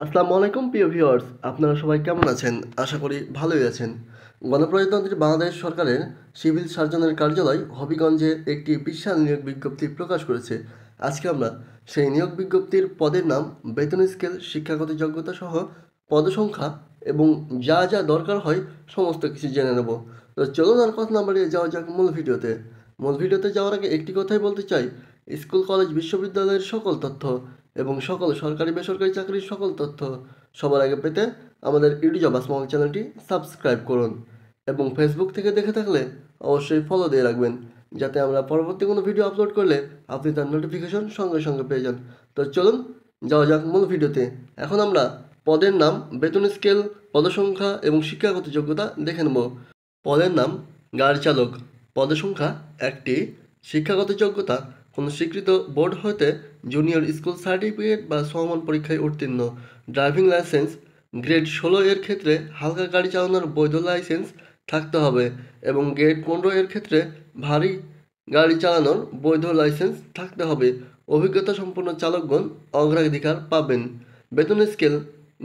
আসসালামু আলাইকুম প্রিয় ভিউয়ার্স, আপনারা সবাই কেমন আছেন? আশা করি ভালোই আছেন। গণপ্রজাতন্ত্রী বাংলাদেশ সরকারের সিভিল সার্জনের কার্যালয় হবিগঞ্জে একটি বিশাল নিয়োগ বিজ্ঞপ্তি প্রকাশ করেছে। আজকে আমরা সেই নিয়োগ বিজ্ঞপ্তির পদের নাম, বেতন স্কেল, শিক্ষাগত যোগ্যতা সহ পদসংখ্যা এবং যা যা দরকার হয় সমস্ত কিছু জেনে নেব। তো চলুন আর কথা না বাড়িয়ে যাওয়া যাক মূল ভিডিওতে যাওয়ার আগে একটি কথাই বলতে চাই। স্কুল, কলেজ, বিশ্ববিদ্যালয়ের সকল তথ্য এবং সকল সরকারি বেসরকারি চাকরির সকল তথ্য সবার আগে পেতে আমাদের ইউটিউব স্মল চ্যানেলটি সাবস্ক্রাইব করুন এবং ফেসবুক থেকে দেখে থাকলে অবশ্যই ফলো দিয়ে রাখবেন, যাতে আমরা পরবর্তী কোনো ভিডিও আপলোড করলে আপনি তার নোটিফিকেশন সঙ্গে সঙ্গে পেয়ে যান। তো চলুন যাওয়া যাক মূল ভিডিওতে। এখন আমরা পদের নাম, বেতন স্কেল, পদসংখ্যা এবং শিক্ষাগত যোগ্যতা দেখে নেব। পদের নাম গাড়ি চালক, পদসংখ্যা 1টি, শিক্ষাগত যোগ্যতা কোনো স্বীকৃত বোর্ড হতে জুনিয়র স্কুল সার্টিফিকেট বা সমমান পরীক্ষায় উত্তীর্ণ, ড্রাইভিং লাইসেন্স গ্রেড 16 এর ক্ষেত্রে হালকা গাড়ি চালানোর বৈধ লাইসেন্স থাকতে হবে এবং গ্রেড 15 এর ক্ষেত্রে ভারী গাড়ি চালানোর বৈধ লাইসেন্স থাকতে হবে। অভিজ্ঞতা সম্পন্ন চালকগণ অগ্রাধিকার পাবেন। বেতন স্কেল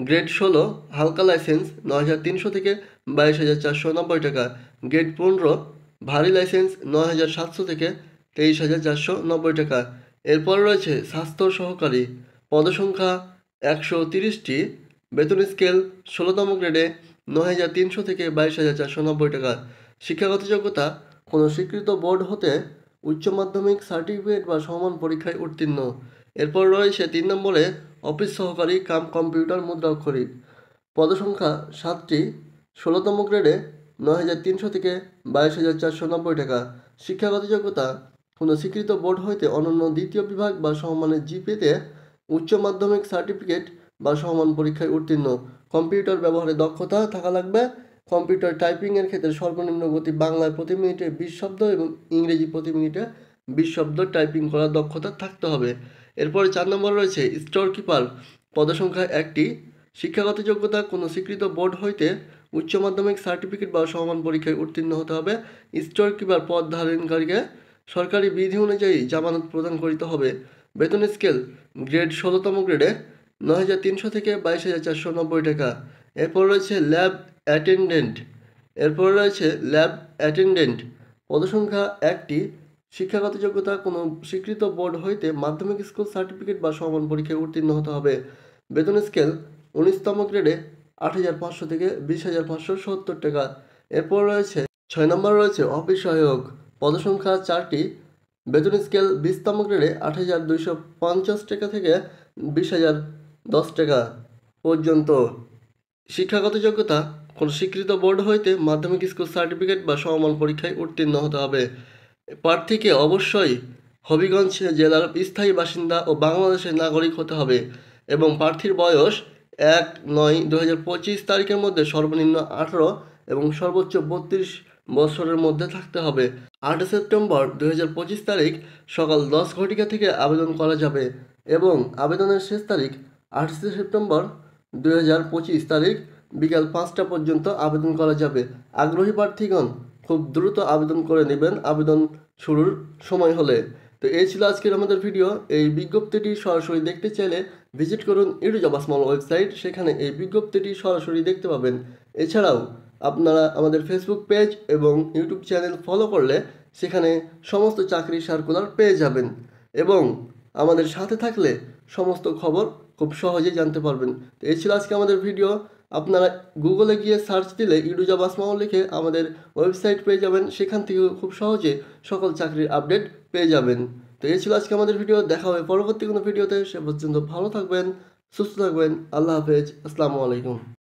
গ্রেড 16 হালকা লাইসেন্স 9,300 থেকে 22,490 টাকা, গ্রেড 15 ভারী লাইসেন্স 9,700 থেকে 23,490 টাকা। এরপর রয়েছে স্বাস্থ্য সহকারী, পদসংখ্যা 130টি, বেতন স্কেল 16তম গ্রেডে 9,300 থেকে 22,490 টাকা। শিক্ষাগত যোগ্যতা কোনো স্বীকৃত বোর্ড হতে উচ্চ মাধ্যমিক সার্টিফিকেট বা সমান পরীক্ষায় উত্তীর্ণ। এরপর রয়েছে 3 নম্বরে অফিস সহকারী কাম কম্পিউটার মুদ্রাক্ষরিক, পদসংখ্যা 7টি, 16তম গ্রেডে 9,300 থেকে 22,490 টাকা। শিক্ষাগত যোগ্যতা কোনো স্বীকৃত বোর্ড হইতে অনন্য দ্বিতীয় বিভাগ বা সমমানের জিপিএতে উচ্চ মাধ্যমিক সার্টিফিকেট বা সমমান পরীক্ষায় উত্তীর্ণ। কম্পিউটার ব্যবহারে দক্ষতা থাকা লাগবে। কম্পিউটার টাইপিংয়ের ক্ষেত্রে সর্বনিম্ন গতি বাংলায় প্রতি মিনিটে 20 শব্দ এবং ইংরেজি প্রতি মিনিটে 20 শব্দ টাইপিং করার দক্ষতা থাকতে হবে। এরপরে 4 নম্বর রয়েছে স্টোর কিপার, পদসংখ্যা 1টি, শিক্ষাগত যোগ্যতা কোনো স্বীকৃত বোর্ড হইতে উচ্চ মাধ্যমিক সার্টিফিকেট বা সমমান পরীক্ষায় উত্তীর্ণ হতে হবে। স্টোর কিপার পদ ধারণকারীকে সরকারি বিধি অনুযায়ী জামানত প্রদান করিতে হবে। বেতন স্কেল গ্রেড 16তম গ্রেডে 9,300 থেকে 22,490 টাকা। এরপর রয়েছে ল্যাব অ্যাটেন্ডেন্ট, পদসংখ্যা 1টি, শিক্ষাগত যোগ্যতা কোনো স্বীকৃত বোর্ড হইতে মাধ্যমিক স্কুল সার্টিফিকেট বা সমান পরীক্ষায় উত্তীর্ণ হতে হবে। বেতন স্কেল 19তম গ্রেডে 8,500 থেকে 20,570 টাকা। এরপর রয়েছে 6 নম্বর রয়েছে অফিস সহায়ক, পদসংখ্যা 4টি, বেতন স্কেল 20তম গ্রেডে 8,250 টাকা থেকে 20,010 টাকা পর্যন্ত। শিক্ষাগত যোগ্যতা কোনো স্বীকৃত বোর্ড হইতে মাধ্যমিক স্কুল সার্টিফিকেট বা সমমান পরীক্ষায় উত্তীর্ণ হতে হবে। প্রার্থীকে অবশ্যই হবিগঞ্জ জেলার স্থায়ী বাসিন্দা ও বাংলাদেশের নাগরিক হতে হবে এবং প্রার্থীর বয়স 1/9/2025 তারিখের মধ্যে সর্বনিম্ন 18 এবং সর্বোচ্চ 32 বছরের মধ্যে থাকতে হবে। 8 সেপ্টেম্বর 2025 তারিখ সকাল 10 ঘটিকা থেকে আবেদন করা যাবে এবং আবেদনের শেষ তারিখ 8 সেপ্টেম্বর 2025 তারিখ বিকাল 5টা পর্যন্ত আবেদন করা যাবে। আগ্রহী প্রার্থীগণ খুব দ্রুত আবেদন করে নেবেন আবেদন শুরুর সময় হলে। তো এই ছিল আজকের আমাদের ভিডিও। এই বিজ্ঞপ্তিটি সরাসরি দেখতে চাইলে ভিজিট করুন ইউটিউব স্মল ওয়েবসাইট, সেখানে এই বিজ্ঞপ্তিটি সরাসরি দেখতে পাবেন। এছাড়াও আপনারা আমাদের ফেসবুক পেজ এবং ইউটিউব চ্যানেল ফলো করলে সেখানে সমস্ত চাকরি সার্কুলার পেয়ে যাবেন এবং আমাদের সাথে থাকলে সমস্ত খবর খুব সহজেই জানতে পারবেন। তো এই ছিল আজকে আমাদের ভিডিও। আপনারা গুগলে গিয়ে সার্চ দিলে ইউটিউব আসমাও লিখে আমাদের ওয়েবসাইট পেয়ে যাবেন, সেখান থেকে খুব সহজে সকল চাকরির আপডেট পেয়ে যাবেন। তো এই ছিল আজকে আমাদের ভিডিও। দেখা হবে পরবর্তী কোনো ভিডিওতে। সে পর্যন্ত ভালো থাকবেন, সুস্থ থাকবেন। আল্লাহ হাফেজ, আসসালামু আলাইকুম।